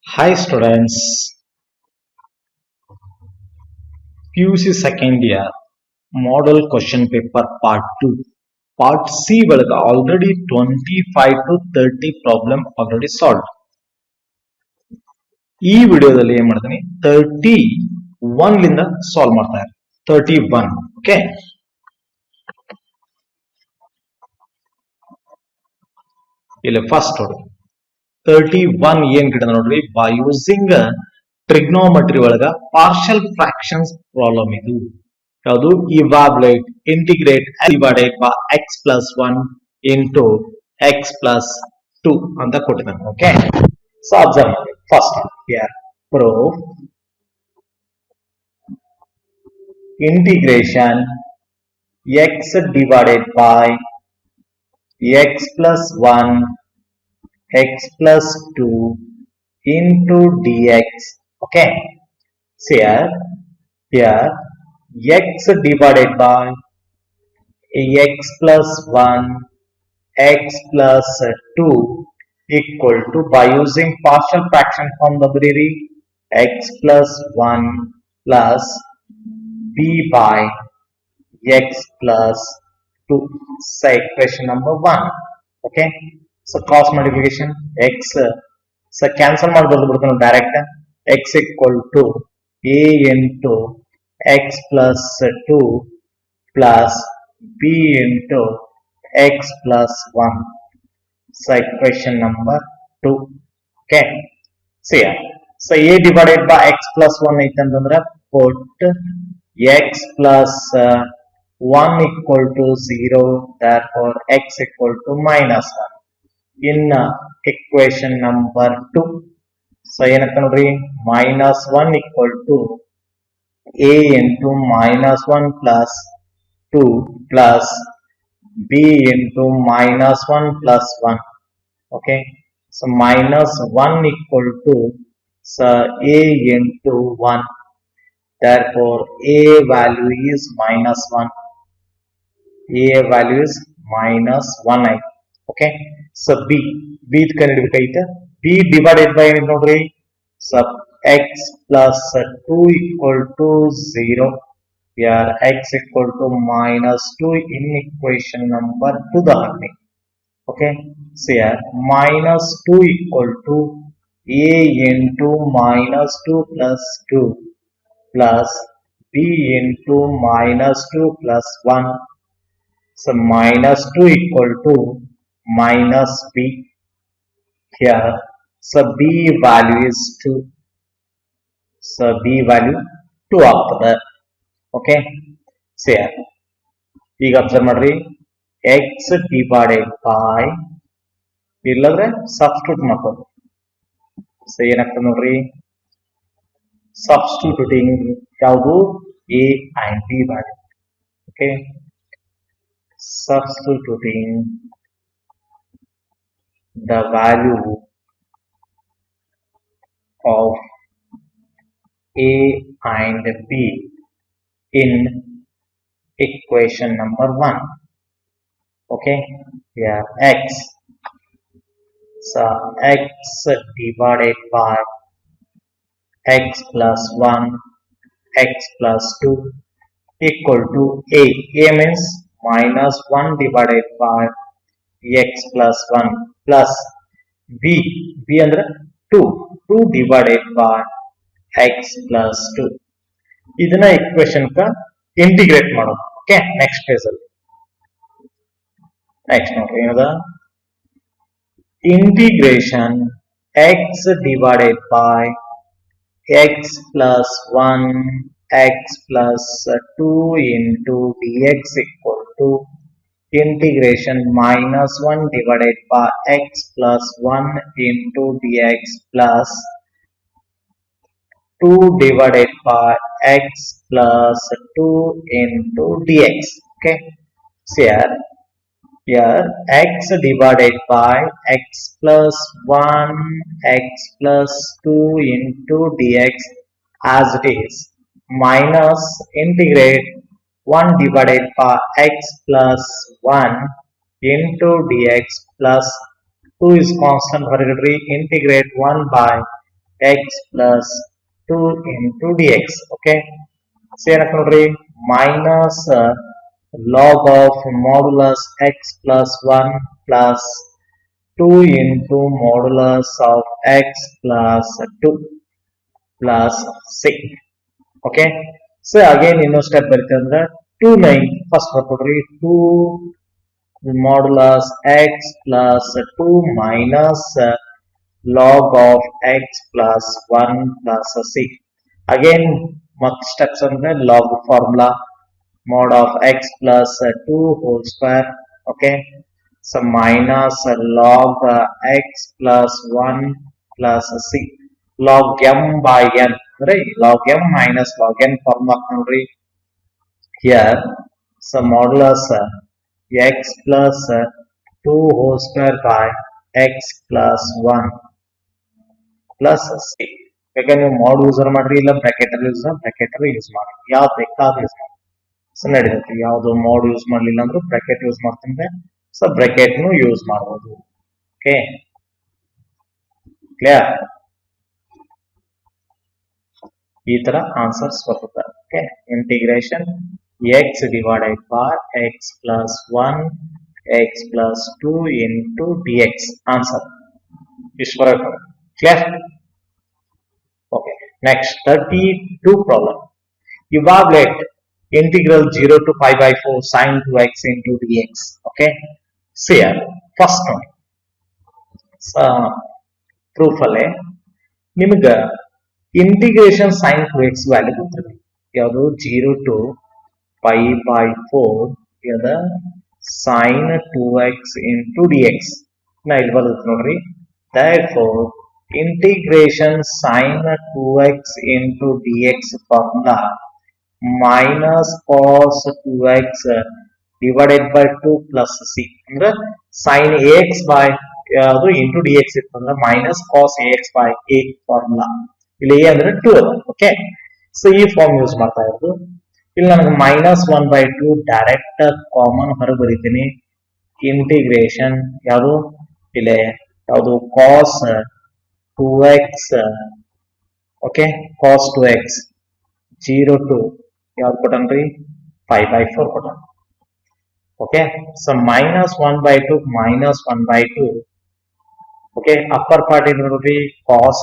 Hi students, PUC second year model question paper part 2 part C ಒಳಗೆ already 25 to 30 problem already solved. ಈ ವಿಡಿಯೋದಲ್ಲಿ ಏನು ಮಾಡ್ತೀನಿ 31 ಲಿಂದ ಸಾಲ್ವ್ ಮಾಡ್ತಾ ಇದ್ದೀನಿ 31 ಓಕೆ ಇಲ್ಲಿ ಫಸ್ಟ್ ನೋಡಿ 31 ಏನ್ ಗಿಡ ನೋಡ್ರಿ by using ಟ್ರಿಗ್ನೋಮೆಟ್ರಿ ಒಳಗ ಪಾರ್ಷಿಯಲ್ ಫ್ರಾಕ್ಷನ್ಸ್ ಪ್ರಾಬ್ಲಮ್ ಇದು ಯಾವುದು evaluate integrate divided by x plus 1 into x plus 2 ಅಂತ ಕೊಟ್ಟಿದ್ದಾನೆ ಓಕೆ ಸೊ ಅಬ್ಸರ್ವ್ ಮಾಡಿ first here proof integration x divided by x plus 1 x plus 2 into dx. Okay, so here x divided by x plus 1 x plus 2 equal to, by using partial fraction form library, x plus 1 plus b by x plus 2. So equation number 1. Okay, so cross multiplication x so cancel ಮಾಡಬಹುದು direct x equal to a into x plus 2 plus b into x plus 1. So equation number 2. Okay, so yeah, so a divided by x plus 1 ಐತಂದ್ರೆ put x plus 1 equal to 0, therefore x equal to minus 1 in equation number 2. So ಏನಂತ ನೋಡ್ರಿ minus 1 equal to a into minus 1 plus 2 plus b into minus 1 plus 1. Okay, so minus 1 equal to so a into 1, therefore a value is minus 1. A value is minus 1. Okay, so b ಕಂಡುಹಿಡಿಯಬೇಕಾಗಿದೆ b divided by ಏನು ನೋಡ್ರಿ so x plus 2 equal to 0, here x equal to minus 2 in equation number 2 ದಾಗಲಿ. Okay, so here minus 2 equal to a into minus 2 plus 2 plus b into minus 2 plus 1. So minus 2 equal to minus b here. So b value is 2. So b value 2 ಆಗ್ತದೆ. Okay, so here ಈಗ observe ಮಾಡ್ರಿ x divided by ಇಲ್ಲದ್ರೆ substitute ಮಾಡ್ಬೋದು. So ಏನಾಗ್ತದೆ ನೋಡ್ರಿ substituting ಯಾವುದು a and b value. Okay, substituting the value of a and b in equation number 1. Okay, here x, so x divided by x plus 1 x plus 2 equal to a means minus 1 divided by x plus 1 plus b ಅಂದ್ರೆ 2 divided by x plus 2. ಇದನ್ನ equation integrate ಮಾಡೋದು. Okay, next phase ಅಲ್ಲಿ next ನೋಡ್ರಿ ಏನದ integration x divided by x plus 1 x plus 2 into dx equal to integration minus 1 divided by x plus 1 into dx plus 2 divided by x plus 2 into dx. Okay, so here x divided by x plus 1 x plus 2 into dx as it is, minus integrate 1 divided by x plus 1 into dx plus 2 is constant, integrate 1 by x plus 2 into dx. Okay, so ಏನಕ್ಕೆ ನೋಡ್ರಿ minus log of modulus x plus 1 plus 2 into modulus of x plus 2 plus 6. Okay, so again ಇನ್ನೊಂದು step ಬರುತ್ತೆ ಅಂದ್ರೆ 2 9 first ಬರ್ಕೊಡ್ರಿ 2 modulus x plus 2 minus log of x plus 1 plus 6. Again what steps ಅಂದ್ರೆ log formula mod of x plus 2 whole square. Okay, so minus log x plus 1 plus 6 log m by n, right? Log m minus log n formula ನೋಡ್ರಿ here. So modulus x plus 2 whole square by x plus 1 plus 6. ಬೇಕಾದ್ರೆ ನೀವು mod user ಮಾಡ್ರಿ ಇಲ್ಲ bracket use ಮಾಡಿ, ಯಾವ್ದು ಬೇಕಾದ್ರೂ use ಮಾಡಿ. So ನಡೀತೈತಿ, ಯಾವ್ದು mod ಯೂಸ್ ಮಾಡ್ಲಿಲ್ಲ ಅಂದ್ರೂ ಬ್ರಾಕೆಟ್ ಯೂಸ್ ಮಾಡ್ತಂದ್ರೆ ಸೊ ಬ್ರಾಕೆಟ್ ನು ಯೂಸ್ ಮಾಡಬಹುದು. Okay, clear? ಈ ತರ ಆನ್ಸರ್ಸ್ ಬರುತ್ತೆ. Okay, integration x divided by x plus 1 x plus 2 into dx answer ಇಷ್ಟು ಬರುತ್ತೆ. Clear? Okay, next 32 problem. Evaluate integral 0 to pi by 4 sin 2x into dx. Okay, so here first ನೋಡಿ proof ಅಲ್ಲೇ ನಿಮ್ಗ integration sin 2x value ಗೊತ್ತಿರಬೇಕು. ಯಾವುದು 0 to pi by 4 ಯಾವ್ದ sin 2x into dx ನಾ ಇಲ್ಲಿ ಬರುತ್ತೆ ನೋಡ್ರಿ. therefore integration sin 2x into dx formula minus cos 2x divided by 2 plus c ಅಂದ್ರೆ sin ax by ಅದು into dx ಇರ್ತಂದ್ರೆ minus cos ax by a formula. ಇಲ್ಲಿ a ಅಂದ್ರೆ 2 ಅದ. ಓಕೆ, ಸೊ ಈ ಫಾರ್ಮ್ ಯೂಸ್ ಮಾಡ್ತಾ ಇರೋದು. ಇಲ್ಲಿ ನನಗೆ -1/2 ಡೈರೆಕ್ಟ್ ಕಾಮನ್ ಹೊರಗೆ ಬರೀತೀನಿ. ಇಂಟಿಗ್ರೇಷನ್ ಯಾವುದು ಇಲ್ಲಿ ಯಾವುದು cos 2x. Okay, cos 2x 0 to ಯಾವ್ದು ಕೊಟ್ಟನ್ರಿ pi by 4 ಕೊಟ್ಟನ್. Okay, so -1/2 -1/2. Okay, upper part ಏನು ನೋಡ್ರಿ cos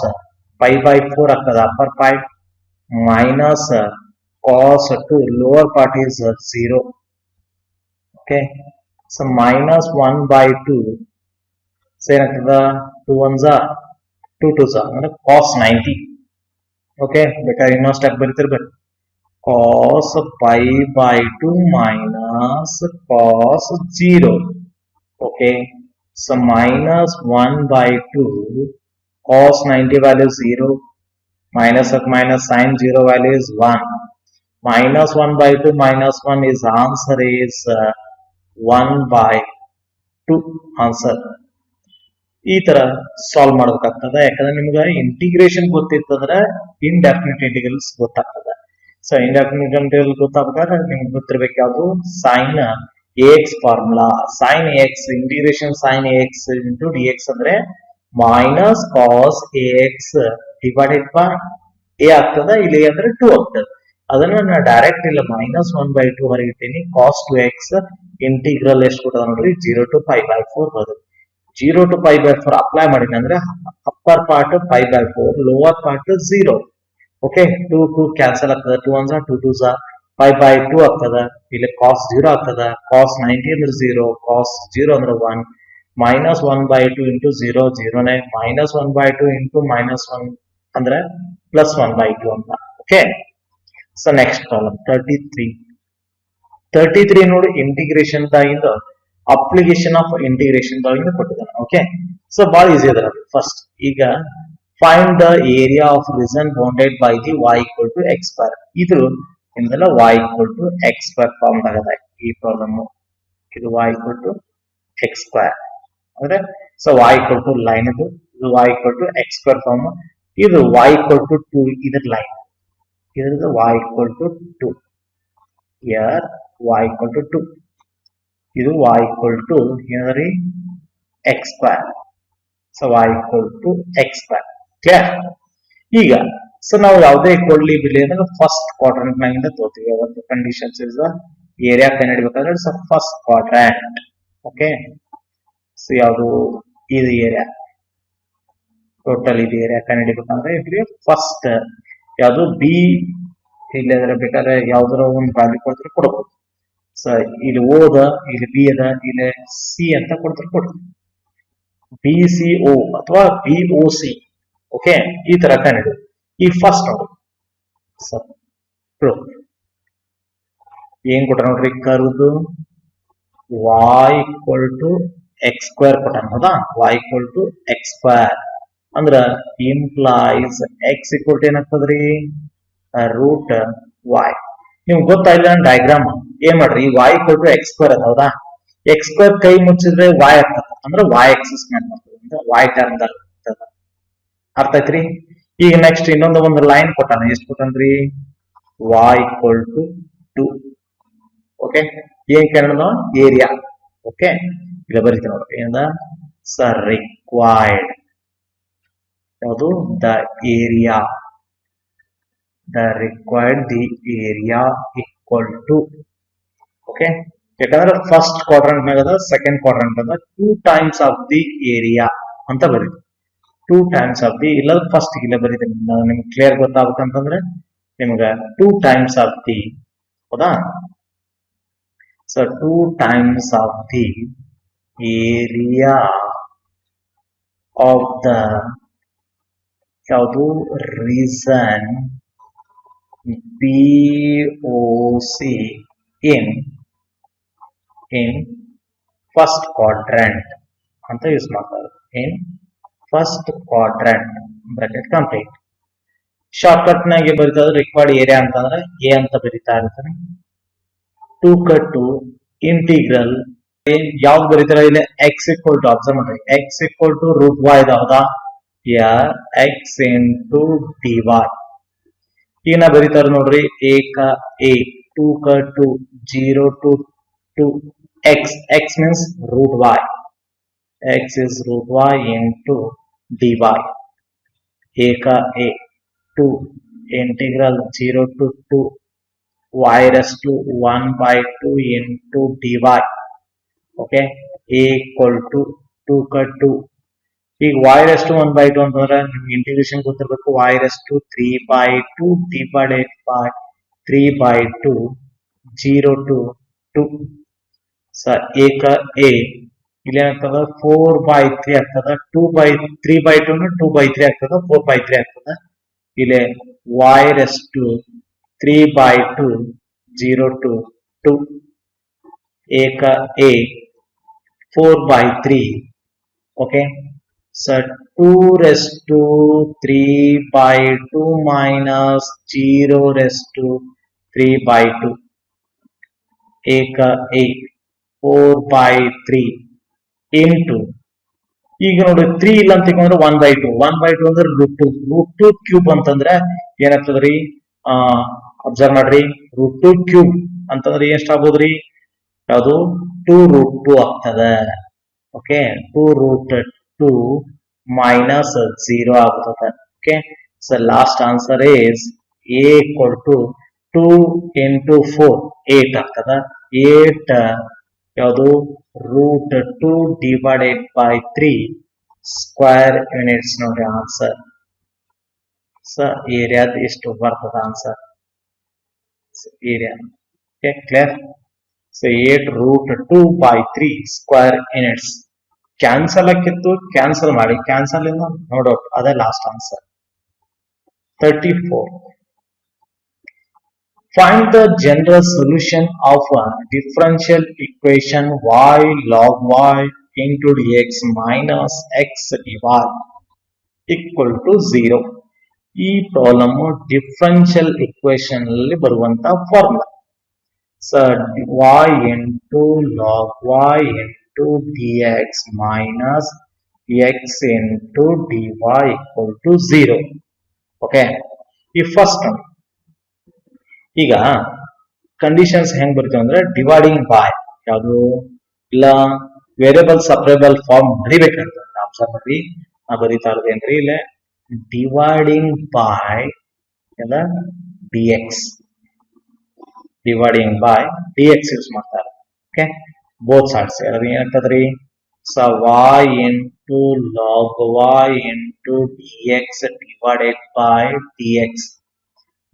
pi by 4 ಆಗ್ತದ upper part minus cos 2 lower part is 0. Okay, so -1/2 so ಏನಾಗ್ತದ 2 1s 2 2s ಅಂದ್ರೆ cos 90. ಓಕೆ, ಬೇಕಾದ್ರೆ ಇನ್ನೊಂದು step ಬರೀತಿರ್ಬೇಕು. cos pi by 2 minus cos 0. Okay, so -1/2 cos 90 value is 0, minus of minus sin 0 value is 1, -1/2 minus 1 is answer is 1/2 answer. ಈ ತರ solve ಮಾಡಬೇಕಾಗ್ತದೆ. ಯಾಕಂದ್ರೆ ನಿಮ್ಗೆ integration ಗೊತ್ತಿತ್ತಂದ್ರೆ indefinite integrals ಗೊತ್ತಾಗ್ತದೆ. ಸೊ ಇಂಡೆಫಿನಿಟ್ ಇಂಟಿಗ್ರಲ್ ಗೊತ್ತಾಗ್ಬೇಕಾದ್ರೆ ನಿಮ್ಗೆ ಗೊತ್ತಿರ್ಬೇಕು ಯಾವುದು sin ax formula. sin ax integration sin ax into dx ಅಂದ್ರೆ minus cos ax divided by a ಆಗ್ತದೆ. ಇಲ್ಲಿ ಅಂದ್ರೆ 2 ಆಗ್ತದೆ. ಅದನ್ನ ನಾನು ಡೈರೆಕ್ಟ್ ಇಲ್ಲ -1/2 ಹೊರಗಿಟ್ಟೀನಿ. cos 2x ಇಂಟಿಗ್ರಲ್ ಎಷ್ಟು ಕೊಟ್ಟದ ನೋಡ್ರಿ 0 to pi by 4 ಬರ್ತದೆ. 0 to pi by 4 ಅಪ್ಲೈ ಮಾಡಿದ್ನ ಅಂದ್ರೆ upper part pi by 4 lower part 0. Okay, 2 2 cancel ಆಗ್ತದೆ. 2 1s 2 2s pi by 2 ಆಗ್ತದ. ಇಲ್ಲಿ cos 0 ಆಗ್ತದ. cos 90 ಅಂದ್ರೆ 0, cos 0 ಅಂದ್ರೆ 1, -1/2 into 0 0 ನೇ, -1/2 into -1 ಅಂದ್ರೆ +1/2 ಅಂತ. ಓಕೆ, ಸೊ ನೆಕ್ಸ್ಟ್ ಪ್ರಾಬ್ಲಮ್ 33 ನೋಡಿ ಇಂಟಿಗ್ರೇಷನ್ ದಾಗಿಂದ ಅಪ್ಲಿಕೇಶನ್ ಆಫ್ ಇಂಟಿಗ್ರೇಷನ್ ದಾಗಿಂದ ಕೊಟ್ಟಿದ್ದಾನೆ. ಓಕೆ, ಸೊ ಬಹಳ ಈಸಿ ಅದ. ಫಸ್ಟ್ ಈಗ find the area of region bounded by the y = x². ಇದು ನಿಮ್ದೆಲ್ಲ y = x² ಫಾರ್ಮ್ ದಾಗ ಈ ಪ್ರಾಬ್ಲಮ್. ಇದು y = x² ಅಂದ್ರೆ ಸೊ y = ಲೈನ್ ಇದು y = x² ಫಾರ್ಮ್. ಇದು y = 2 ಇದರ ಲೈನ್, ಇದ್ರದ್ದು y = 2. here y = 2, ಇದು y = ಏನರಿ x². so y = x². Clear? ಈಗ ಸೊ ನಾವು ಯಾವುದೇ ಕೊಡ್ಲಿ ಬಿಡ್ಲಿ ಅಂದ್ರೆ ಫಸ್ಟ್ ಕ್ವಾಡ್ರೆಂಟ್ ನಾಗಿಂದ ತೋತೀವಿ. ಒಂದು ಕಂಡೀಷನ್ಸ್ ಇಸ್ ಏರಿಯಾ ಕಂಡುಹಿಡಿಬೇಕಾದ್ರೆ it's first quadrant. Okay, so ಯಾವುದು ಇದು ಏರಿಯಾ, ಟೋಟಲ್ ಇದು ಏರಿಯಾ ಕಂಡುಹಿಡಿಬೇಕಂದ್ರೆ ಇಲ್ಲಿ ಫಸ್ಟ್ ಯಾವುದು ಬಿ, ಇಲ್ಲದ್ರೆ ಬೇಕಾದ್ರೆ ಯಾವ್ದಾರ ಒಂದು ವ್ಯಾಲ್ಯೂ ಕೊಡ್ತಾರೆ ಕೊಡಬಹುದು. ಸೊ ಇಲ್ಲಿ ಓ ಅದ, ಇಲ್ಲಿ ಬಿ ಅದ, ಇಲ್ಲಿ ಸಿ ಅಂತ ಕೊಡ್ತಾರೆ ಕೊಡ್ತೀವಿ. ಬಿ ಸಿ ಓ ಅಥವಾ ಬಿ ಓ ಸಿ. ಓಕೆ, ಈ ತರ ಕಂಡು ಈ ಫಸ್ಟ್ ನೋಡಿ ಏನ್ ಕೊಟ್ಟ ನೋಡ್ರಿ, ಕರ್ದು y equal to x square ಕೊಟ್ಟಾನ. ಹೌದಾ, y equal to x square ಅಂದ್ರ ಇಂಪ್ಲೈಸ್ x equal to ಏನಾಗ್ತದ್ರಿ, ರೂಟ್ y. ನಿಮ್ಗೆ ಗೊತ್ತಾಯಿಲ್ಲ ಡಯಾಗ್ರಾಮ್ ಏನ್ ಮಾಡ್ರಿ, y equal to x square ಅದ. ಹೌದಾ, x square ಕೈ ಮುಚ್ಚಿದ್ರೆ y ಆಗ್ತದ, ಅಂದ್ರೆ y ಆಕ್ಸಿಸ್ ಮೇಲೆ ಬರ್ತದೆ, ಅಂದ್ರೆ y ಟರ್ಮ್ ದಾಗ ಅರ್ಥ ಐತ್ರಿ. ಈಗ ನೆಕ್ಸ್ಟ್ ಇನ್ನೊಂದು ಒಂದು ಲೈನ್ ಕೊಟ್ಟಾನ. ಎಷ್ಟು ಕೊಟ್ಟಾನ್ರಿ, y equal to 2. ಓಕೆ, ಏನ್ ಕೇಳೋಣ, ಏರಿಯಾ. ಓಕೆ, ಇಲ್ಲ ಬರೀತೀವಿ ನೋಡ್ರಿ ಏನದ, ಸರ್ ರಿಕ್ವೈರ್ಡ್ ಯಾವುದು, the area, the required the area equal to. Okay, ಯಾಕಂದ್ರೆ ಫಸ್ಟ್ ಕ್ವಾಡ್ರೆಂಟ್ ನಾಗ ಅದ, ಸೆಕೆಂಡ್ ಕ್ವಾಡ್ರೆಂಟ್ ಅದ, 2 ಟೈಮ್ಸ್ ಆಫ್ ದಿ ಏರಿಯಾ ಅಂತ ಬರೀತೀವಿ. 2 ಟೈಮ್ಸ್ ಆಫ್ ದಿ, ಇಲ್ಲ ಫಸ್ಟ್ ಇಲ್ಲ ಬರೀತೀನಿ, ನಿಮ್ಗೆ ಕ್ಲಿಯರ್ ಗೊತ್ತಾಗಬೇಕಂತಂದ್ರೆ ನಿಮ್ಗ 2 ಟೈಮ್ಸ್ ಆಫ್ ದಿ. ಹೌದಾ, so 2 times of the area of the ಯಾವುದು reason POC in first quadrant ಅಂತ ಯೂಸ್ ಮಾಡ್ತಾರೆ. in first quadrant bracket complete. Shortcut ನಾಗೆ ಬರೀತಾ ರಿಕ್ವೈರ್ಡ್ ಏರಿಯಾ ಅಂತಂದ್ರೆ ಎ ಅಂತ ಬರೀತಾ ಇರ್ತಾನೆ. 2 ಕಟ್ಟು ಇಂಟಿಗ್ರಲ್ ಯಾವ್ದು ಬರೀತಾರ, ಇಲ್ಲಿ ಎಕ್ಸ್ ಈಕ್ವಲ್ ಟು, ಅಬ್ಸರ್ವ್ ಮಾಡ್ರಿ, X equal to root Y ಹೌದಾ, ಎಕ್ಸ್ ಇಂಟು ಡಿ ವೈ. ಈಗ ನಾ ಬರೀತಾರ ನೋಡ್ರಿ, ಏಕ ಎ, 2 ಕಟ್ಟು 0 to 2 X, X means root Y, X is root Y into D Y. ಏಕ A 2 integral 0 to 2 y raised to 1 by 2 into dy. Okay, a equal to 2 cut 2. ಈಗ y raised to 1 by 2 ಅಂತಂದ್ರೆ ನಿಮ್ಗೆ integration ಗೊತ್ತಿರಬೇಕು. y raised to 3 by 2 divided by 3 by 2 0 to 2. So ಏಕ a ಇಲ್ಲಿ ಏನಾಗ್ತದ, 4 by 3 ಆಗ್ತದ, 2 by 3 by 2 2 by 3 ಆಗ್ತದ, 4 by 3 ಆಗ್ತದ. ಇಲ್ಲಿ y raised to 3 by 2 0 to 2 ಏಕ a 4 by 3. okay, so 2 raised to 3 by 2 minus 0 raised to 3 by 2 ಏಕ a 4 by 3 into, ಈಗ ನೋಡಿ 3 ಇಲ್ಲ ಅಂತ ತಿಳ್ಕೊಂಡ್ರೆ 1 by 2, 1 by 2 ಅಂದ್ರೆ ರೂಟ್ 2 ಕ್ಯೂಬ್ ಅಂತಂದ್ರೆ ಏನಾಗ್ತದ್ರಿ, ಅಬ್ಸರ್ವ್ ಮಾಡ್ರಿ, ರೂಟ್ 2 ಕ್ಯೂಬ್ ಅಂತಂದ್ರೆ ಎಷ್ಟಾಗ್ಬೋದ್ರಿ, ಯಾವುದು 2 ರೂಟ್ 2 ಆಗ್ತದೆ. ಓಕೆ, 2 ರೂಟ್ 2 ಮೈನಸ್ 0 ಆಗ್ತದೆ. Okay, so last answer is A equal to 2 into 4 8 ಆಗ್ತದೆ. 8 ಯಾವುದು root 2 divided by 3 square units ನೋಡಿ ಆನ್ಸರ್. ಸೊ ಏರಿಯಾದ ಎಷ್ಟು ಬರ್ತದ answer, area. Okay, clear. So 8 root 2 by 3 square units. Cancel ಹಾಕಿತ್ತು, ಕ್ಯಾನ್ಸಲ್ ಮಾಡಿ, ಕ್ಯಾನ್ಸಲ್ ಇಂದ ನೋಡೋಟ್, ಅದೇ last answer. 34. Find the general solution of a differential equation y log y into dx minus x dy equal to 0. ಈ problem differential equation ಅಲ್ಲಿ ಬರುವಂತ formula. So y into log y into dx minus x into dy equal to 0. Okay, ಈ first ಈಗ conditions ಹೆಂಗ್ ಬರ್ತವೆ ಅಂದ್ರೆ dividing by ಯಾವುದು ಇಲ್ಲ ವೇರಿಯಬಲ್ ಸಪರೇಬಲ್ ಫಾರ್ಮ್ ಬರಿಬೇಕಂತ ಅಬ್ಸರ್ವ್ ಮಾಡಿ. ನಾ ಬರೀತಾ ಇರೋದೇನ್ರಿ, ಇಲ್ಲೇ dividing by dx, dividing by dx use ಮಾಡ್ತಾರೆ. ಓಕೆ, ಬೋತ್ ಸೈಡ್ಸ್ ಅದು ಏನಾಗ್ತದ್ರಿ, so y into log y into dx divided by dx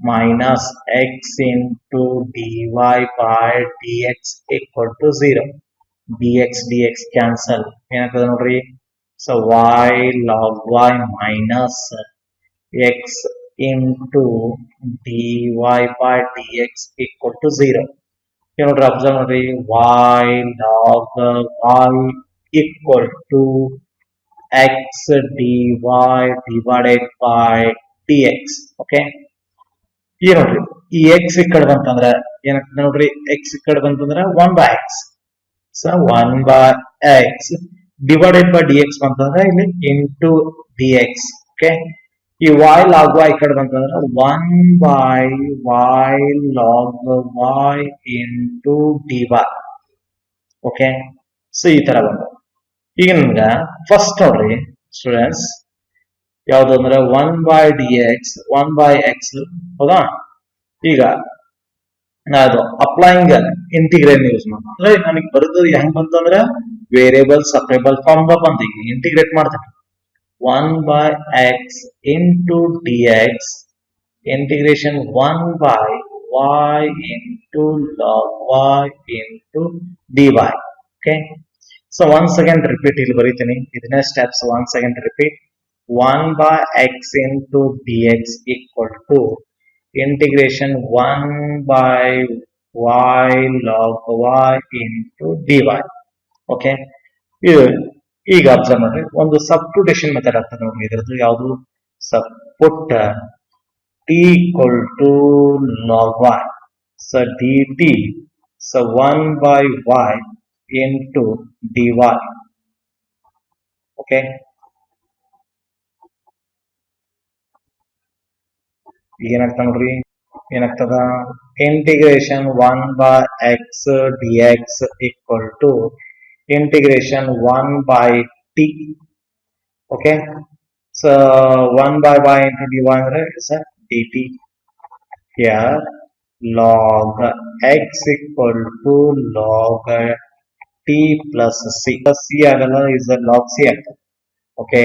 minus x into dy by dx equal to 0. dx cancel ಏನಾಗ್ತದೆ ನೋಡ್ರಿ, so y log y minus x into dy by dx equal to 0. ನೋಡ್ರಿ observe ನೋಡ್ರಿ, y log y equal to x dy divided by dx. Okay, ಈ ನೋಡ್ರಿ ಈ x ಈ ಕಡೆ ಬಂತಂದ್ರೆ ಏನಾಗ್ತದೆ ನೋಡ್ರಿ, x ಈ ಕಡೆ ಬಂತಂದ್ರೆ 1 by x, so 1 by x divided by dx ಬಂತಂದ್ರೆ ಇಲ್ಲಿ into dx. ಓಕೆ, ಈ y log y ಈ ಕಡೆ ಬಂತಂದ್ರೆ 1 by y log y into dy. Okay, so ಈ ತರ ಬಂತು. ಈಗ ನಿಮ್ಗ ಫಸ್ಟ್ ನೋಡ್ರಿ ಸ್ಟೂಡೆಂಟ್ಸ್, ಯಾವ್ದು ಅಂದ್ರೆ 1 by dx 1 by x, ಹೌದಾ. ಈಗ ಅದು ಅಪ್ಲೈಯಿಂಗ್ ಇಂಟಿಗ್ರೇಟ್ ಯೂಸ್ ಮಾಡ್ತೀನಿ ಅಂದ್ರೆ ನನಗೆ ಬರೋದು ಹೆಂಗ್ ಬಂತಂದ್ರೆ ವೇರಿಯಬಲ್ ಸಪರೇಬಲ್ ಫಾರ್ಮ್ ಬಂತು. ಈಗ ಇಂಟಿಗ್ರೇಟ್ ಮಾಡ್ತೀನಿ, 1 by x into dx integration 1 by y into log y into dy. Okay, so once again repeat ಇಲ್ಲಿ ಬರೀತೀನಿ ಇದನ್ನೇ steps. once again repeat, 1 by x into dx equal to integration 1 by y log y into dy. Okay, ಈಗ observe ಮಾಡ್ರಿ, ಒಂದು substitution method ಆಗ್ತದೆ ನೋಡ್ರಿ. ಇದ್ರದ್ದು ಯಾವುದು, ಪುಟ್ t equal to log y, so dt, so 1 by y into dy. Okay, ಈಗ ಏನಾಗ್ತದ ನೋಡ್ರಿ, ಏನಾಗ್ತದ integration 1 by x dx equal to integration 1 by t. okay, so 1 by y into dy ಅಂದ್ರೆ is a dt. here log x equal to log t plus c, c ಆಗಲ್ಲ, is a log c ಆಗ್ತದೆ. Okay,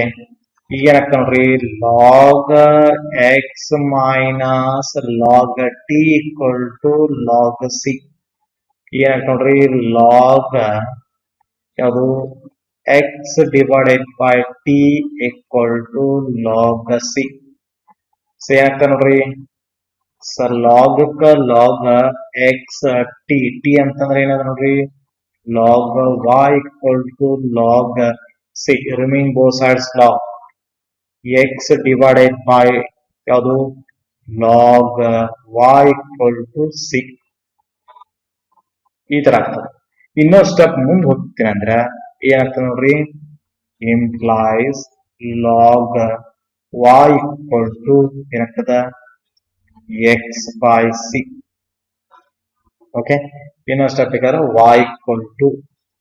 ಈಗ ಏನಾಗ್ತದೆ ನೋಡ್ರಿ, log x minus log t equal to log c. ಏನಾಗ್ತದೆ ನೋಡ್ರಿ, log ಯಾವುದು x divided by t equal to log c. So ಏನಾಗ್ತದೆ ನೋಡ್ರಿ, ಸೊ log x t ಅಂತಂದ್ರೆ ಏನದ ನೋಡ್ರಿ, log y equal to log c, remain both sides log x divided by ಯಾವುದು log y equal to c. ಈ ತರ ಆಗ್ತದೆ. ಇನ್ನೊಂದು ಸ್ಟೆಪ್ ಮುಂದೆ ಹೋಗ್ತೀನಿ ಅಂದ್ರೆ ಏನಾಗ್ತದೆ ನೋಡ್ರಿ, implies log y equal to ಏನಾಗ್ತದ x by c. ಓಕೆ, ಇನ್ನೊಂದು ಸ್ಟೆಪ್ ಬೇಕಾದ್ರೆ y equal to,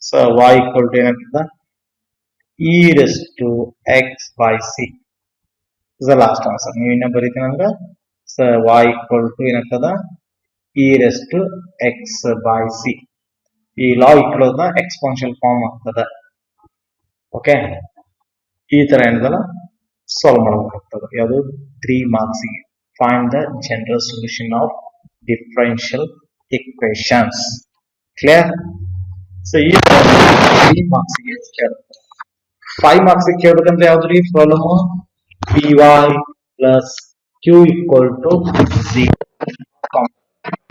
so y equal to ಏನಾಗ್ತದ e raised to x by c is the last answer. ನೀವು ಇನ್ನ ಬರೀತೀನಿ ಅಂದ್ರೆ so y equal to ಏನಾಗ್ತದ e raised to x by c. ಈ ಲಾ ಇಕ್ಲೋಸ್ ನ ಎಕ್ಸ್ಪೋನೆನ್ಷಿಯಲ್ ಫಾರ್ಮ್ ಆಗ್ತದೆ. ಓಕೆ, ಈ ತರ ಏನದಲ್ಲ ಸಾಲ್ವ್ ಮಾಡಬೇಕಾಗ್ತದೆ. ಯಾವುದು 3 ಮಾರ್ಕ್ಸ್ ಗೆ find the general solution of differential equations. Clear? So ಈ 3 ಮಾರ್ಕ್ಸ್ ಗೆ ಕೇಳ್ತಾರೆ. 5 ಮಾರ್ಕ್ಸ್ ಗೆ ಕೇಳಬೇಕಂದ್ರೆ ಯಾವ್ದ್ರಿ problem, py plus q equal to 0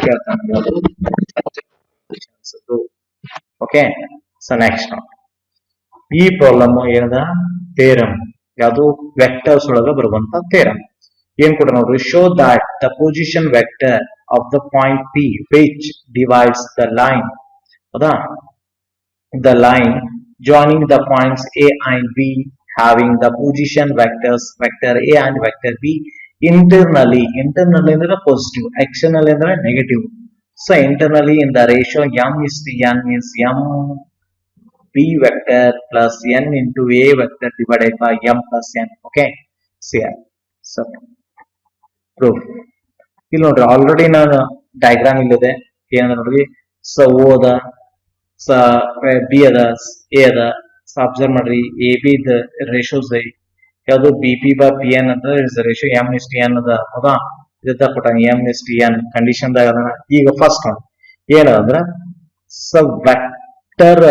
ಕೇಳ್ತಾನೆ. ಯಾವುದು ಓಕೆ, ಸೊ ನೆಕ್ಸ್ಟ್ ಈ ಪ್ರಾಬ್ಲಮ್ ಏನದ, ಥಿಯರಮ್, ಯಾವುದು ವೆಕ್ಟರ್ಸ್ ಒಳಗ ಬರುವಂತ ಥಿಯರಮ್. ಏನ್ ಕೊಟ್ಟ ನೋಡ್ರಿ, show that the position vector of the point P which divides the line, ಹೌದಾ, the line joining the points A and B having the position vectors vector a and vector b internally ಅಂದ್ರೆ positive, externally ಅಂದ್ರೆ negative. So internally in the ratio m is to n is m b vector plus n into a vector divided by m plus n. Okay, so yeah, so proof ಇಲ್ಲಿ ನೋಡ್ರಿ already ನಾನು diagram ಇಲ್ಲಿದೆ ಏನದ ನೋಡ್ರಿ so ಓ ಅದ ಸ B ಅದ A ಅದ ಅಬ್ಸರ್ವ್ ಮಾಡ್ರಿ ಎ ಬಿ ದ ರೇಷೋಸ್ ಯಾವುದು B P by P N ಅಂತ is ratio m is to n ಅದ ಹೌದಾ ಇದ ಕೊಟ್ಟಾನ m is to n condition ದಾಗ ಅದನ್ನ ಈಗ ಫಸ್ಟ್ ನೋಡಿ ಏನಂದ್ರ ಸೊ ವೆಕ್ಟರ್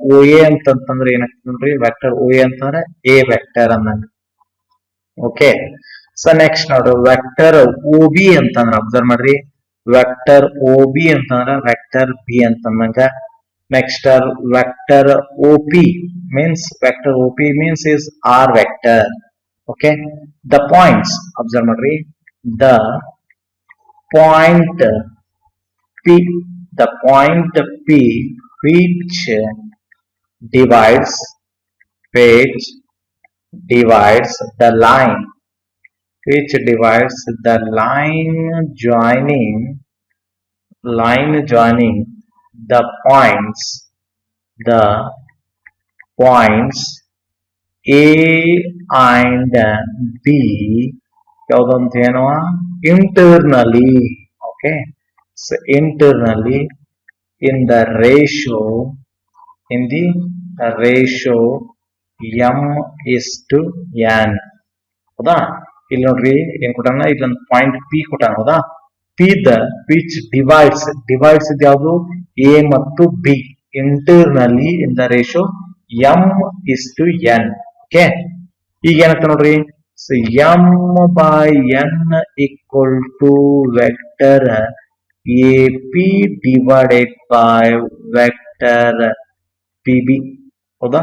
ಓ ಎ ಅಂತಂದ್ರೆ ಏನಾಗ್ತದೆ ನೋಡ್ರಿ ವೆಕ್ಟರ್ ಓ ಎ ಅಂತಂದ್ರೆ ಎ ವೆಕ್ಟರ್ ಅನ್ನಂಗ ಓಕೆ ಸೊ ನೆಕ್ಸ್ಟ್ ನೋಡ್ರಿ ವೆಕ್ಟರ್ ಓ ಬಿ ಅಂತಂದ್ರ ಅಬ್ಸರ್ವ್ ಮಾಡ್ರಿ ವೆಕ್ಟರ್ ಓ ಬಿ ಅಂತಂದ್ರ ವೆಕ್ಟರ್ ಬಿ ಅಂತಂದಂಗ next vector op means vector op means is r vector okay the points observe madri the point p the point p which divides the line which divides the line joining the points A and B ಯಾವುದಂತ ಏನೋ internally okay so internally in the ratio m is to n ಹೌದಾ ಇಲ್ಲಿ ನೋಡ್ರಿ ಏನ್ ಕೊಟ್ಟಾನ ಇಲ್ಲೊಂದು point P ಕೊಟ್ಟಾನ ಹೌದಾ ಪಿ ದ ವಿಚ್ ಡಿವೈಡ್ಸ್ ಯಾವುದು ಎ ಮತ್ತು B internally in the ratio m is to n okay ಈಗ ಏನಂತ ನೋಡ್ರಿ so m by n equal to vector A P divided by vector P B ಹೌದಾ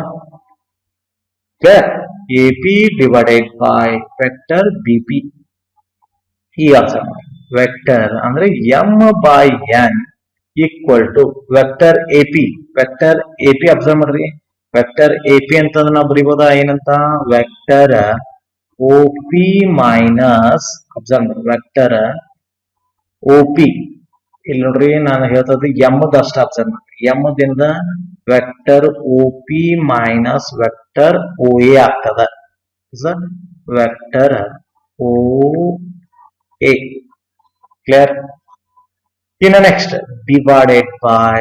clear A P divided by vector B P ಈ answer vector ಅಂದ್ರೆ m by n equal to vector AP observe ಮಾಡ್ರಿ vector AP ಅಂತಂದ್ರೆ ನಾವು ಬರೀಬೋದಾ ಏನಂತ vector O P minus observe ಮಾಡ್ರಿ vector O P ಇಲ್ಲಿ ನೋಡ್ರಿ ನಾನು ಹೇಳ್ತದ್ದು ಎಮ್ಮದ ಅಷ್ಟ ಅಬ್ಸರ್ವ್ ಮಾಡ್ರಿ ಎಮ್ಮದಿಂದ vector O P minus vector O A ಆಗ್ತದ ವೆಕ್ಟರ್ ಒ ಎ ಕ್ಲಿಯರ್ ಇನ್ನು next divided by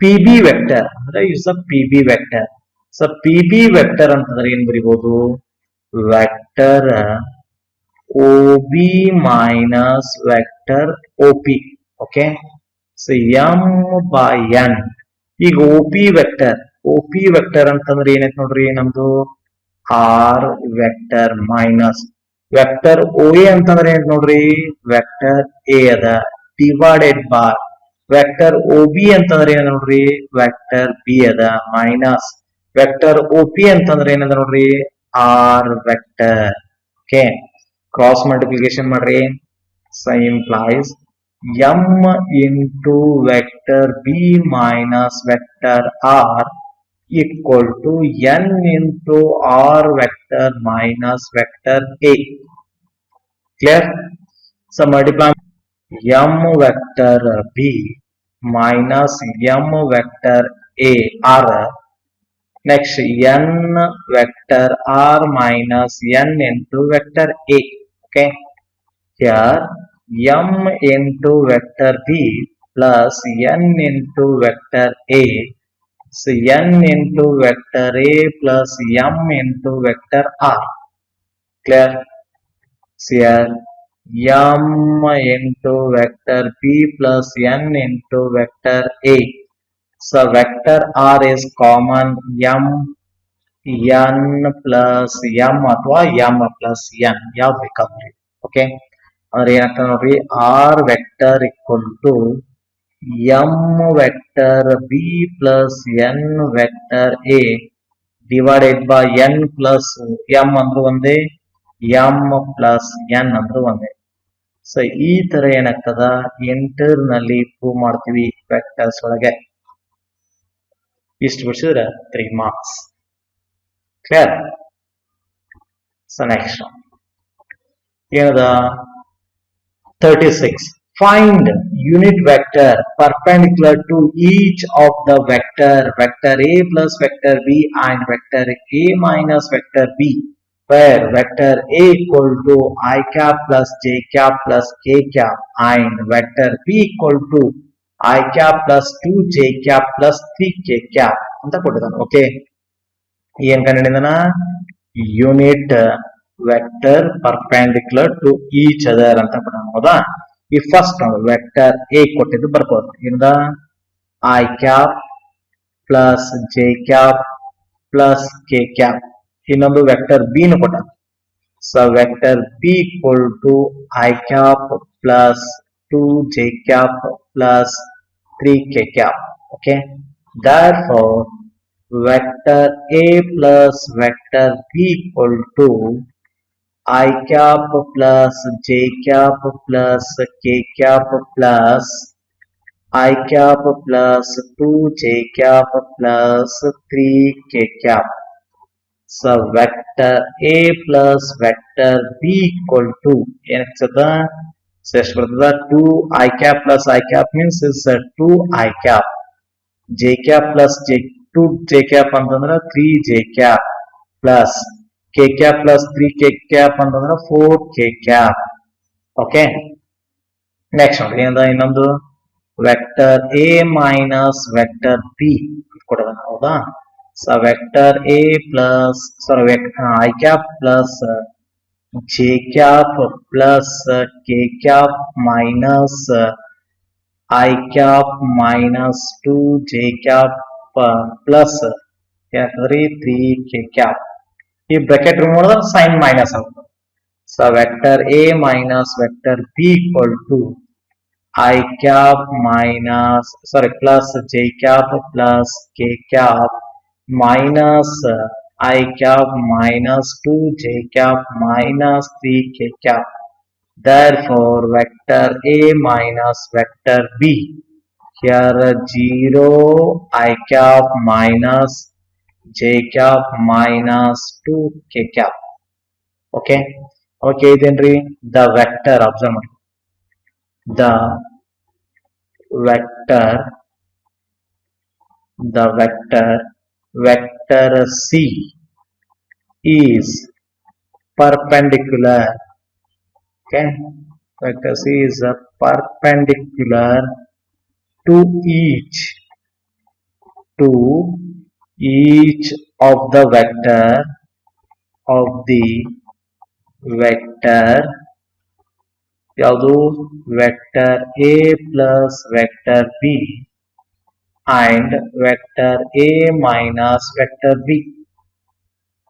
P B vector ಅಂದ್ರೆ is a P B vector so P B vector ಅಂತಂದ್ರೆ ಏನ್ ಬರೀಬಹುದು vector O B minus vector O P okay so m by n ಈಗ O P vector ಅಂತಂದ್ರೆ ಏನೈತೆ ನೋಡ್ರಿ ನಮ್ದು r vector minus vector O A ಅಂತಂದ್ರೆ ಏನ್ ನೋಡ್ರಿ ವೆಕ್ಟರ್ ಎ ಅದ divided by vector O B ಅಂತಂದ್ರೆ ಏನ ನೋಡ್ರಿ ವೆಕ್ಟರ್ ಬಿ ಅದ ಮೈನಸ್ ವೆಕ್ಟರ್ ಒ ಪಿ ಅಂತಂದ್ರೆ ಏನದ ನೋಡ್ರಿ r vector okay cross multiplication ಮಾಡ್ರಿ so implies m into vector B minus vector r equal to n into r vector minus vector a clear so multiply m vector b minus m vector a r next n vector r minus n into vector a okay here m into vector b plus n into vector a so n into vector a plus m into vector r clear so here m into vector b plus n into vector a so vector r is common m n plus m ಅಥವಾ m plus n ಯಾವ್ದು ಬೇಕಾದ್ರಿ okay ಅಂದ್ರೆ ಏನಾಗ್ತದೆ ನೋಡ್ರಿ r vector equal to m vector b plus n vector a divided by n plus m ಅಂದ್ರು ಒಂದೇ m plus n ಅಂದ್ರು ಒಂದೇ so ಈ ತರ ಏನಾಗ್ತದ ಇಂಟರ್ನಲ್ಲಿ ಪ್ರೂವ್ ಮಾಡ್ತೀವಿ ವೆಕ್ಟರ್ಸ್ ಒಳಗೆ ಇಷ್ಟು ಬಿಡಿಸಿದ್ರೆ 3 marks ಕ್ಲಿಯರ್ ಸೊ ನೆಕ್ಸ್ಟ್ ಏನದ 36 find unit vector perpendicular to each of the vector a plus vector b and vector a minus vector b where vector A equal to I cap plus j cap plus k cap and vector B equal to I cap plus 2j cap plus 3k cap ಅಂತ ಕೊಟ್ಟಿದ್ದಾನೆ. Okay, ಏನ್ ಕಂಡಿದ್ದಾನ? Unit vector perpendicular to each other ಅಂತ ಕೊಟ್ಟಾನ. ಹೌದಾ? ಈ first vector A ಕೊಟ್ಟಿದ್ದು ಬರ್ಬೋದು. ಇಂದ I cap plus J cap plus K cap. ಇನ್ನೊಂದು ವೆಕ್ಟರ್ ಬಿ ನು ಕೊಟ್ಟ. So vector B equal to I cap plus 2j cap plus 3k cap. Okay, therefore vector A plus vector B equal to I cap plus j cap plus k cap plus I cap plus 2j cap plus 3k cap. So vector A plus vector B equal to ಏನಾಗ್ತದ? So ಎಷ್ಟು ಬರ್ತದ? 2 I cap plus I cap means is 2 I cap. J cap plus 2 J cap ಅಂತಂದ್ರೆ 3 J cap plus K cap plus 3 K cap ಅಂತಂದ್ರೆ 4 K cap. Okay, next ನೋಡಿ ಏನದ? ಇನ್ನೊಂದು vector A minus vector B ಕೊಡೋದನ್ನ. ಹೌದಾ? So vector A plus I cap plus j cap plus k cap minus I cap minus 2j cap plus 3k cap. ಈ bracket remove ಮಾಡಿದ್ರೆ sign minus ಆಗುತ್ತೆ. So vector A minus vector B equal to I cap minus plus j cap plus k cap minus I cap minus 2j cap minus 3k cap. Therefore vector A minus vector B, here 0 I cap minus j cap minus 2k cap. Okay, okay, idenri the vector. Observe ಮಾಡಿ, the vector C is perpendicular. Okay, vector C is a perpendicular to each of the vector ಯಾವುದು? Vector A plus vector B and vector A minus vector B.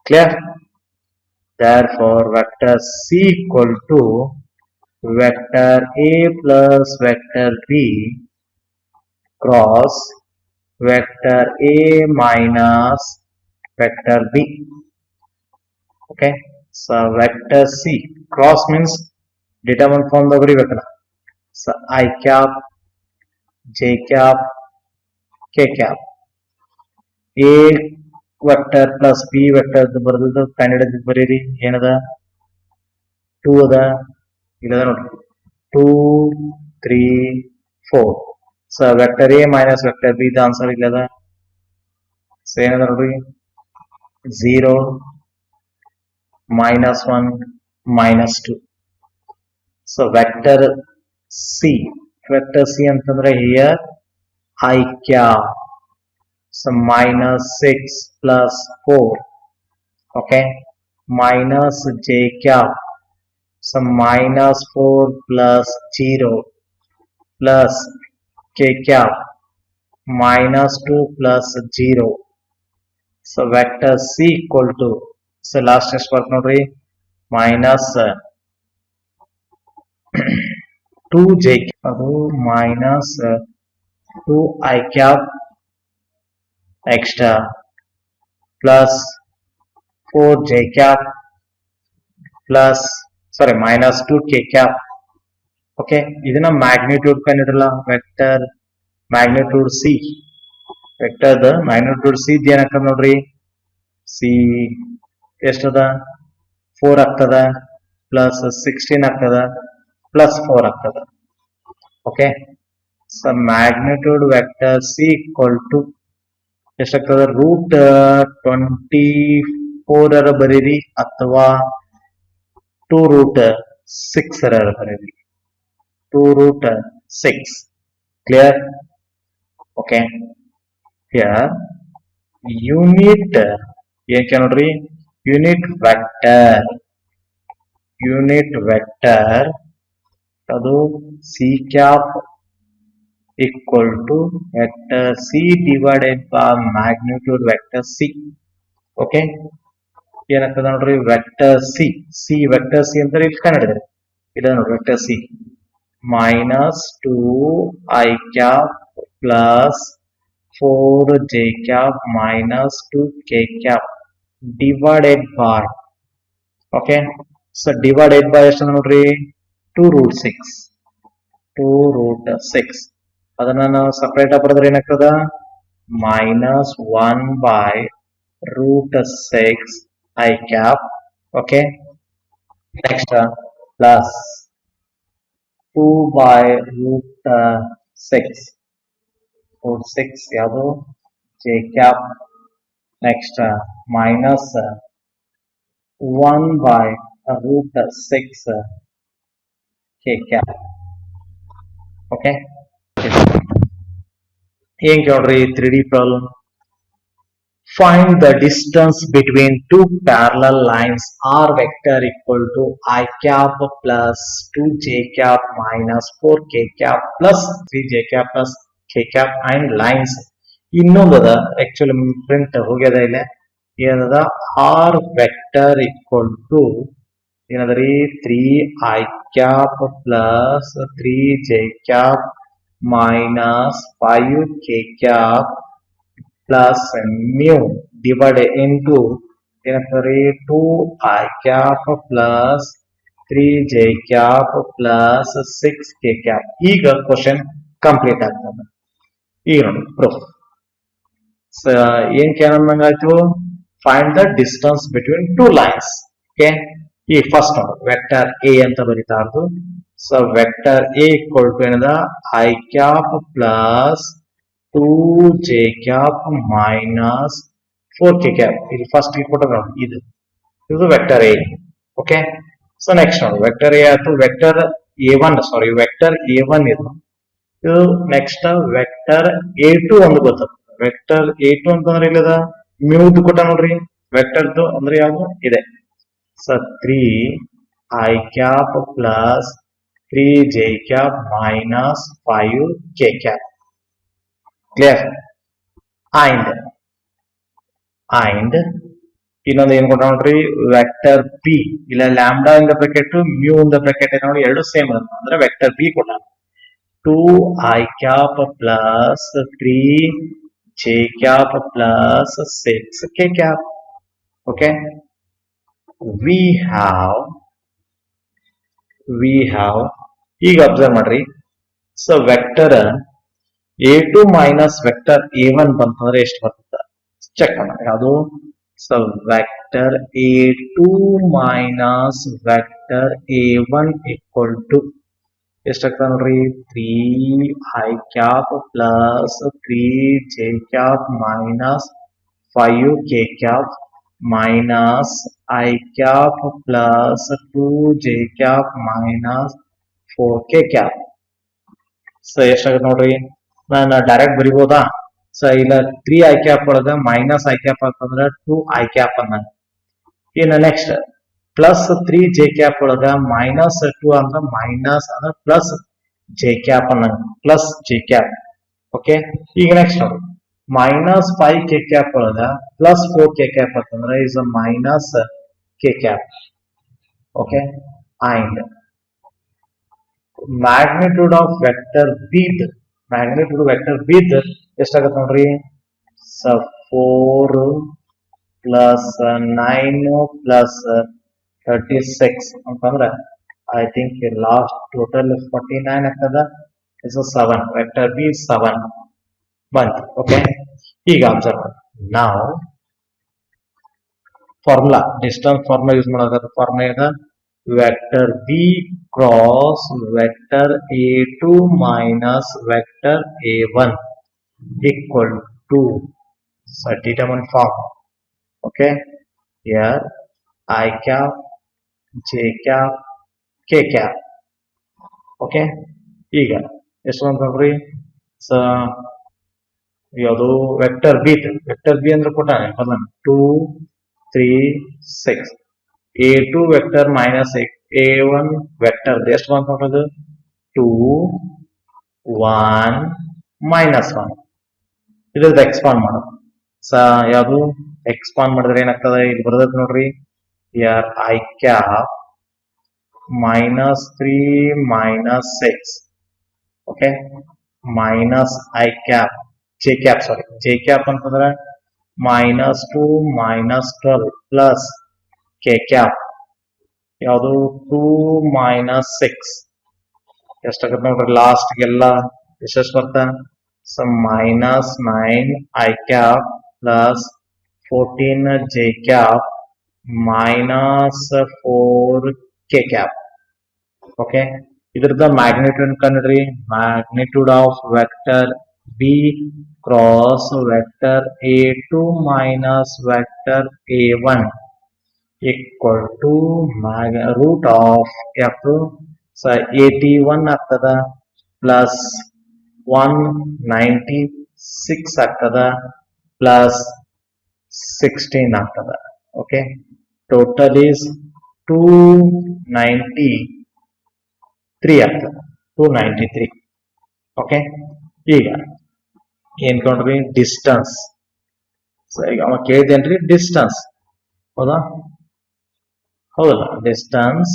Clear? Therefore vector C equal to vector A plus vector B cross vector A minus vector B. Okay, so vector C cross means determine from the very vector. So I cap, j cap, k cap. A vector plus B vector ಬರೆದಿದ್ದು ಕನ್ನಡದ ಬರೀರಿ. ಏನದ? 2 ಅದ, ಇಲ್ಲದ ನೋಡ್ರಿ, 2 3 4. So vector A minus vector B the answer ಇಲ್ಲದ. So ಏನದ ನೋಡ್ರಿ, 0 minus 1 minus 2. So vector C ಅಂತಂದ್ರೆ here I cap, so minus 6 plus 4. Okay, minus j cap, so minus 4 plus 0 plus k cap minus 2 plus 0. So vector C equal to, so last ಎಷ್ಟು ಬರ್ತದೆ ನೋಡ್ರಿ, minus 2j, ಅದು minus 2 I cap extra plus 4j cap plus minus 2k cap. Okay, ಇದನ್ನ magnitude ಕಂಡಿಡಲ್ಲ. Vector magnitude C, ವೆಕ್ಟರ್ದ magnitude C ಏನಾಗ್ತದ ನೋಡ್ರಿ, C ಎಷ್ಟದ? 4 ಆಗ್ತದ ಪ್ಲಸ್ 16 ಆಗ್ತದ ಪ್ಲಸ್ 4 ಆಗ್ತದ. Okay, so magnitude vector C equal to ಎಷ್ಟಾಗ್ತದ? ರೂಟ್ 24 4 ಬರೀರಿ ಅಥವಾ 2 root 6 ಬರೀರಿ 2 root 6 clear. Okay, here unit ಏನಕ್ಕೆ ನೋಡ್ರಿ unit vector ಅದು c cap equal to vector c divided by magnitude vector c. Okay, ಏನಾಗ್ತದೆ ನೋಡ್ರಿ ವೆಕ್ಟರ್ ಸಿ ವೆಕ್ಟರ್ ಸಿ ಅಂತ ಇಲ್ಲಿ ಕನ್ನಡಿದ್ರೆ ಇಲ್ಲ ನೋಡ್ರಿ vector C minus 2 I cap plus 4 j cap minus 2 k cap divided by, okay, so divided by ಎಷ್ಟು ನೋಡ್ರಿ 2 root 6 ಅದನ್ನ ನಾವು ಸಪರೇಟ್ ಆಗಿ ಬರೆದ್ರೆ ಏನಾಗ್ತದ minus 1 by root 6 I cap, okay, next plus 2 by root 6 ಯಾವುದು j cap, next minus 1 by root 6 k cap. Okay, ಏನ್ ಕೇಳ್ರಿ 3D problem. Find the distance between two parallel lines r vector equal to I cap plus 2 j cap minus 4 k cap plus 3 j cap plus k cap and lines. ಇನ್ನೊಂದದ actually print ಹೋಗ್ಯದ ಇಲ್ಲ ಏನದ r vector equal to ಏನದರಿ 3 I cap plus 3 j cap minus 5 k cap plus mu divided into 2 I cap plus 3 j cap plus 6 k cap. ಈಗ question complete ಆಗ್ತದೆ. ಈಗ ನೋಡಿ proof ಏನ್ ಕೇಳಂಗಾಯ್ತು find the distance between two lines. Okay, ಈ first ನೋಡಿ vector A ಅಂತ ಬರೀತಾ ಇರೋದು. So vector A equal to ಏನದ I cap plus 2 j cap minus 4 k cap. ಇದು ಫಸ್ಟ್ ಕೊಟ್ಟರು ಇದು vector A. Okay, so next ನೋಡಿ ವೆಕ್ಟರ್ ಎ ಆಯ್ತು. ವೆಕ್ಟರ್ ಎ1 ಇದು ನೆಕ್ಸ್ಟ್ ವೆಕ್ಟರ್ ಎ2 ಒಂದು ಗೊತ್ತ. ವೆಕ್ಟರ್ ಎ2 ಅಂತಂದ್ರೆ ಇಲ್ಲದ ಮ್ಯೂದ್ ಕೊಟ್ಟ ನೋಡ್ರಿ ವೆಕ್ಟರ್ದು ಅಂದ್ರೆ ಯಾವುದು ಇದೆ. So 3 I cap plus 3 j cap minus 5 k cap. Clear. And ಇನ್ನೊಂದು ಏನ್ ಕೊಟ್ಟ ನೋಡ್ರಿ ವೆಕ್ಟರ್ ಪಿ ಇಲ್ಲ ಲ್ಯಾಂಬ್ಡಾ ಇಂದ ಬ್ರಾಕೆಟ್ ಮ್ಯೂ ಇಂದ ಬ್ರಾಕೆಟ್ ನೋಡಿ ಎರಡು ಸೇಮ್ ಅಂದ್ರೆ ವೆಕ್ಟರ್ ಪಿ ಕೊಟ್ಟ 2 I cap plus 3 j cap plus 6 k cap. Okay, we have ಈಗ ಅಬ್ಸರ್ವ್ ಮಾಡ್ರಿ. So vector a2 minus vector a1 ಬಂತಂದ್ರೆ ಎಷ್ಟು ಬರ್ತದೆ ಚೆಕ್ ಮಾಡೋಣ. ಯಾವುದು so vector a2 minus vector a1 equal to ಎಷ್ಟಾಗ್ತದೆ ನೋಡ್ರಿ 3 I cap plus 3 j cap minus 5 k cap minus I cap plus 2 j cap minus 4 k cap. So ಎಷ್ಟಾಗುತ್ತೆ ನೋಡ್ರಿ ನಾನು ಡೈರೆಕ್ಟ್ ಬರಿಬೋದಾ. ಸೊ ಇಲ್ಲ 3 I cap ಒಳಗ minus I cap ಅಂತಂದ್ರೆ 2 I cap ಅನ್ನ ಇನ್ನು ನೆಕ್ಸ್ಟ್ ಪ್ಲಸ್ 3 j cap ಒಳಗ minus 2 ಅಂದ್ರೆ ಮೈನಸ್ ಅಂದ್ರೆ ಪ್ಲಸ್ j cap ಅನ್ನ ಪ್ಲಸ್ j cap. ಓಕೆ, ಈಗ ನೆಕ್ಸ್ಟ್ ನೋಡಿ minus 5 k cap ಒಳಗ plus 4 k cap ಅಂತಂದ್ರೆ is a minus k cap. Okay, and magnitude of vector b ಎಷ್ಟಾಗುತ್ತೆ ನೋಡ್ರಿ. ಸೊ 4 plus 9 plus 36 ಅಂತಂದ್ರೆ ಐ ಥಿಂಕ್ ಲಾಸ್ಟ್ ಟೋಟಲ್ 49 ಆಗ್ತದ. Is 7 vector B 7 ಬಂತು. Okay, ಈಗ ಅಬ್ಸರ್ವ್ ಮಾಡಿ ನಾವು ಫಾರ್ಮುಲಾ ಡಿಸ್ಟೆನ್ಸ್ ಫಾರ್ಮುಲಾ ಯೂಸ್ ಮಾಡೋದು. ಫಾರ್ಮುಲಾ ಇದೆ vector B cross vector a2 minus vector a1 equal to determinant form. Okay, here I cap, J cap, K cap. Okay, ಈಗ ಎಷ್ಟು ಅಂತಂದ್ರಿ? ಸ ಯಾವುದು ವೆಕ್ಟರ್ ಬಿ, ವೆಕ್ಟರ್ ಬಿ ಅಂದ್ರೆ ಕೊಟ್ಟಾನೆ ಬದಲ 2 3 6 a2 vector minus a1 vector ಎಷ್ಟು ಬಂತ ನೋಡೋದು? 2 1 minus 1. ಇದ್ರದ್ದು expand ಮಾಡೋದು. ಯಾವುದು ಎಕ್ಸ್ಪಾಂಡ್ ಮಾಡಿದ್ರೆ ಏನಾಗ್ತದೆ? ಇಲ್ಲಿ ಬರ್ತದೆ ನೋಡ್ರಿ, ಯಾರ್ I cap minus 3 minus 6, okay, minus I cap, J cap, sorry, J cap ಅಂತಂದ್ರೆ minus 2 minus 12 plus K cap ಯಾವುದು 2 minus 6 ಎಷ್ಟಾಗತ್ತೆ ನೋಡ್ರಿ? ಲಾಸ್ಟ್ ಗೆಲ್ಲ ಎಷ್ಟು ಬರ್ತಾ? So minus 9 I cap plus 14 J cap minus 4 K cap. Okay, ಇದ್ರದ magnitude ಕಂಡ್ರಿ. Magnitude of vector B cross vector a2 minus vector a1 equal to root of F 81 ಆಗ್ತದ plus 196 ಆಗ್ತದ ಪ್ಲಸ್ 16 ಆಗ್ತದ. ಓಕೆ, ಟೋಟಲ್ ಈಸ್ 293 ಆಗ್ತದೆ, 293. Okay, ಈಗ ಏನ್ ಕೊಂಡ್ರಿ? Distance. So ಈಗ ಅವ ಕೇಳಿದೇನ್ರಿ ಡಿಸ್ಟನ್ಸ್, ಹೌದಾ? ಹೌದಲ್ಲ, ಡಿಸ್ಟನ್ಸ್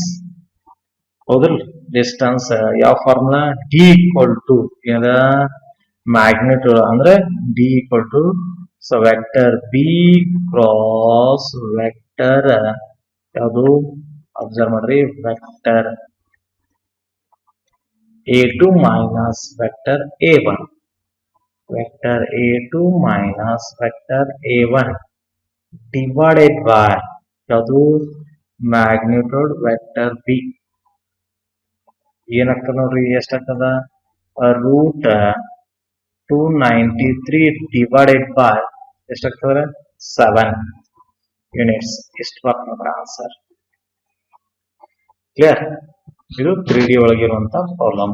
ಹೌದಲ್ಲ? ಡಿಸ್ಟನ್ಸ್ ಯಾವ ಫಾರ್ಮುಲಾ? ಡಿ ಈಕ್ವಲ್ ಟು ಏನ ಮ್ಯಾಗ್ನಿಟ್ಯೂಡ್ ಅಂದ್ರೆ D equal to so vector B cross vector ಯಾವುದು? ಅಬ್ಸರ್ವ್ ಮಾಡ್ರಿ, vector a2 minus vector a1, vector a2 minus vector a1 divided by ಯಾವುದು? Magnitude vector B. ಏನಾಗ್ತದ ನೋಡ್ರಿ? ಎಷ್ಟಾಗ್ತದ? ರೂಟ್ 293 ಡಿವೈಡೆಡ್ ಬೈ ಎಷ್ಟಾಗ್ತದ? 7 units. ಎಷ್ಟು ಬರ್ತದ ಆನ್ಸರ್? ಕ್ಲಿಯರ್? ಇದು 3D ಒಳಗಿರುವಂತ ಪ್ರಾಬ್ಲಮ್.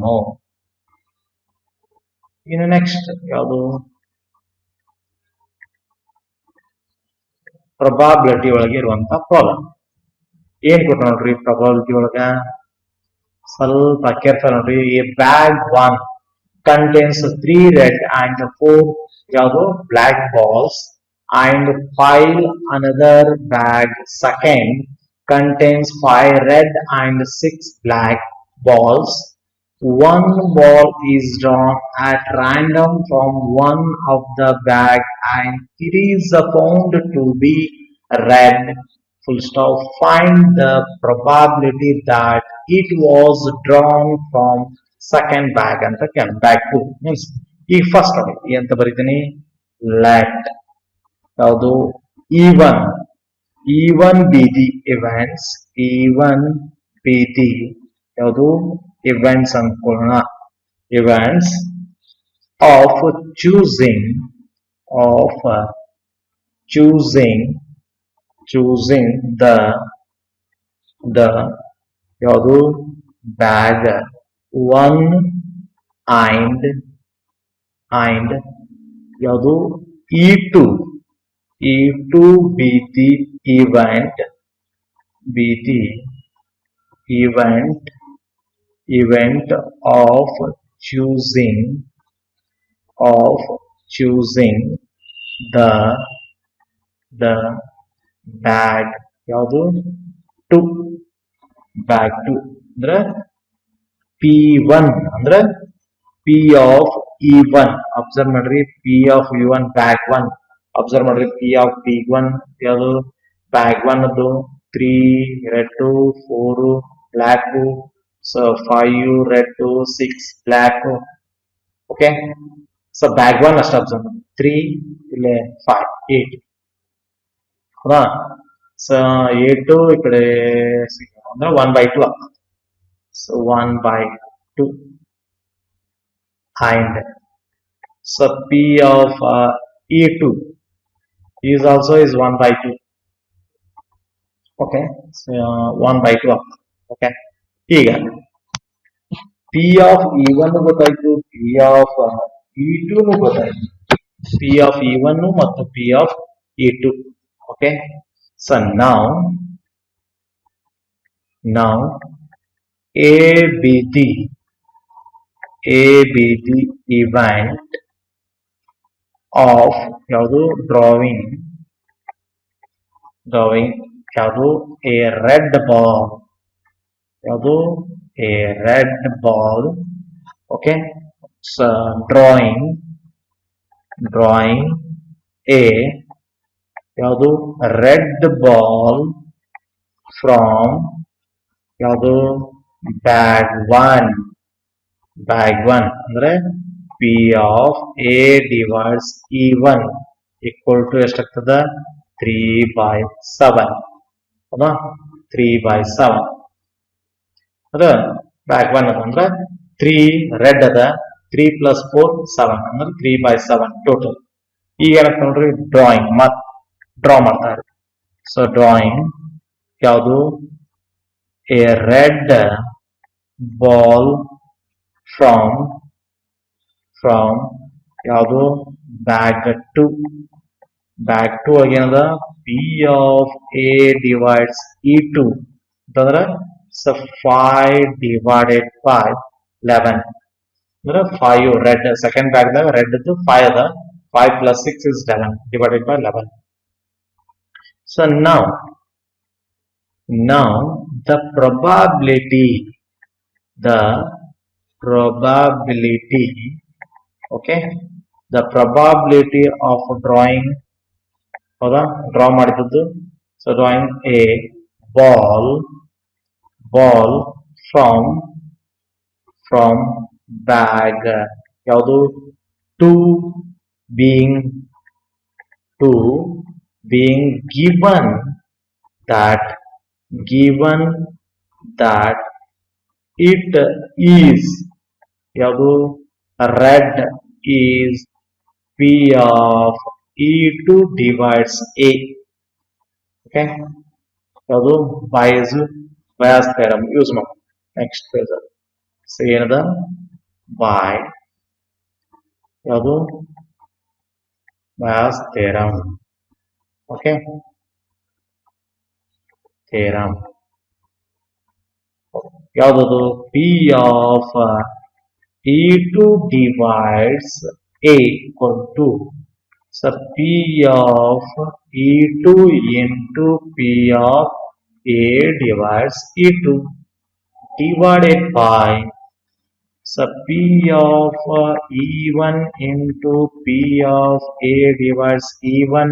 ಇನ್ನು ನೆಕ್ಸ್ಟ್ ಯಾವುದು? ಪ್ರೊಬಾಬಿಲಿಟಿ ಒಳಗೆ ಇರುವಂತ ಪ್ರಾಬ್ಲಮ್. ಏನ್ ಕೊಟ್ಟ ನೋಡ್ರಿ ಪ್ರೊಬಾಬಿಲಿಟಿ ಒಳಗ? ಸ್ವಲ್ಪ ಕೇರ್ಫುಲ್ ನೋಡ್ರಿ. A bag 1 contains 3 red and 4 ಯಾವುದು block balls and 5 another bag second contains 5 red and 6 black balls. One ball is drawn at random from one of the bag and it is found to be red. Full stop. Find the probability that it was drawn from second bag ಅಂತ bag 2 means ಈ first ನೋಡಿ ಅಂತ ಬರೀತೀನಿ. Let ಯಾವುದು? E1 be the events, E1 be the ಯಾವುದು? events ಅನ್ಕೊಳ್ಳೋಣ. events of choosing the ಯಾವುದು? bag 1 and ಯಾವುದು? E2 be the event of choosing the bag ಯಾವುದು? 2 bag 2 ಅಂದ್ರೆ P1 ಅಂದ್ರೆ P of E1. ಅಬ್ಸರ್ವ್ ಮಾಡ್ರಿ, P of E1 bag 1. Observe ಮಾಡ್ರಿ, P of P1 ಯಾವುದು? bag 1 ಅದು 3 red 4 black, so 5 red 6 black. Okay, so bag 1 ಅಷ್ಟು observe ಮಾಡಿ. 3 ಇಲ್ಲೇ 5 8 ಹೌದಾ? ಸೊ 8 ಈ ಕಡೆ ಅಂದ್ರೆ 1/2 ಆಗ್ತದೆ. So 1/2 and so P of E2 is also is 1/2. Okay 1/2 ಆಗ್ತದೆ. ಓಕೆ, ಈಗ ಪಿ ಆಫ್ ಇ1 ಗೊತ್ತಾಯ್ತು, ಪಿ ಆಫ್ ಇ2 ಗೊತ್ತಾಯ್ತು, ಪಿ ಆಫ್ ಇ1 ಮತ್ತು P of E two. Okay, so now A be the event of ಯಾವುದು drawing ಯಾವುದು a red ball, ಯಾವುದು a red ball. Okay, so drawing a ಯಾವುದು red ball from ಯಾವುದು bag 1 ಅಂದ್ರೆ P of A divides E1 equal to ಎಷ್ಟಾಗ್ತದ 3/7. ಹೌದಾ, 3/7 ಅದ bag 1 ಅಂದ್ರೆ 3 red ಅದ, 3 + 4 7 ಅಂದ್ರೆ 3/7 ಟೋಟಲ್. ಈಗ ಏನಂತ ನೋಡ್ರಿ, ಡ್ರಾಯಿಂಗ್ ಮತ್ ಡ್ರಾ ಮಾಡ್ತಾ ಇರಿ. ಸೊ ಡ್ರಾಯಿಂಗ್ ಯಾವುದು a red ball from ಯಾವುದು ಬ್ಯಾಗ್ 2 ಏನದ P of A divides E2 ಅಂತಂದ್ರೆ 5/11 ಅಂದ್ರೆ 5 ರೆಡ್ ಸೆಕೆಂಡ್ ಬ್ಯಾಗ್ ದಾಗ ರೆಡ್ 5 ಅದ, 5 + 6 is 11 divided by 11. So now the probability okay, the probability of drawing ಹೌದಾ ಡ್ರಾ ಮಾಡಿದ್ದು. So drawing a ball from bag ಯಾವುದು 2 being given that it is ಯಾವುದು red is P of E2 divides A. Okay, ಯಾವುದು Bayes theorem use ಮಾಡಿ next page ಅಲ್ಲಿ. So ಏನದ by ಯಾವುದು Bayes theorem. Okay, theorem ಯಾವ್ದದು P of E2 divides A equal to so P of E2 into P of A divides E2 divided by so P of E1 into P of A divides E1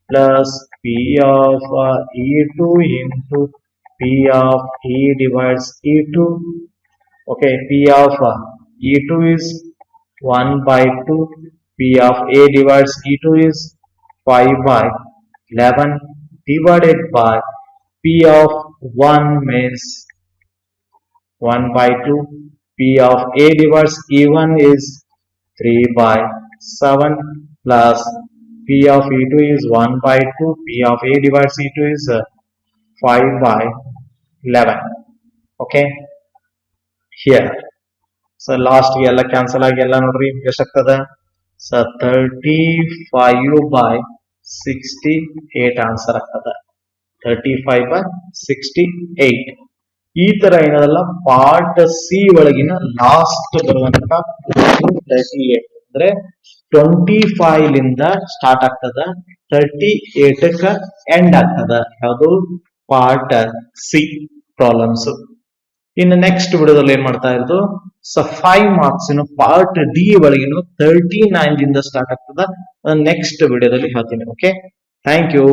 plus P of E2 into P of E divides E2. Okay, P of E2 is 1/2. P of A divides E2 is 5/11 divided by P of 1 means 1/2. P of A divides E1 is 3/7 plus P of E2 is 1/2. P of A divides E2 is 5/11. Okay, here so last ಎಲ್ಲ cancel ಆಗಿ ಎಲ್ಲ ನೋಡ್ರಿ ಎಷ್ಟಾಗ್ತದ. So 35/68 answer ಆಗ್ತದ. 35/68. ಈ ತರ ಏನದಲ್ಲ part C ಒಳಗಿನ last ಬರುವಂತ 38 ಅಂದ್ರೆ 25 ಲಿಂದ ಸ್ಟಾರ್ಟ್ ಆಗ್ತದ, 38ಕ್ಕ ಎಂಡ್ ಆಗ್ತದ. ಯಾವುದು ಪಾರ್ಟ್ ಸಿ ಪ್ರಾಬ್ಲಮ್ಸ್. ಇನ್ನು ನೆಕ್ಸ್ಟ್ ವಿಡಿಯೋದಲ್ಲಿ ಏನ್ ಮಾಡ್ತಾ ಇರೋದು, ಸೊ 5 ಮಾರ್ಕ್ಸ್ ಪಾರ್ಟ್ ಡಿ ಒಳಗಿನ 39 ದಿಂದ ಸ್ಟಾರ್ಟ್ ಆಗ್ತದ. ನೆಕ್ಸ್ಟ್ ವಿಡಿಯೋದಲ್ಲಿ ಹೇಳ್ತೀನಿ. Okay, thank you.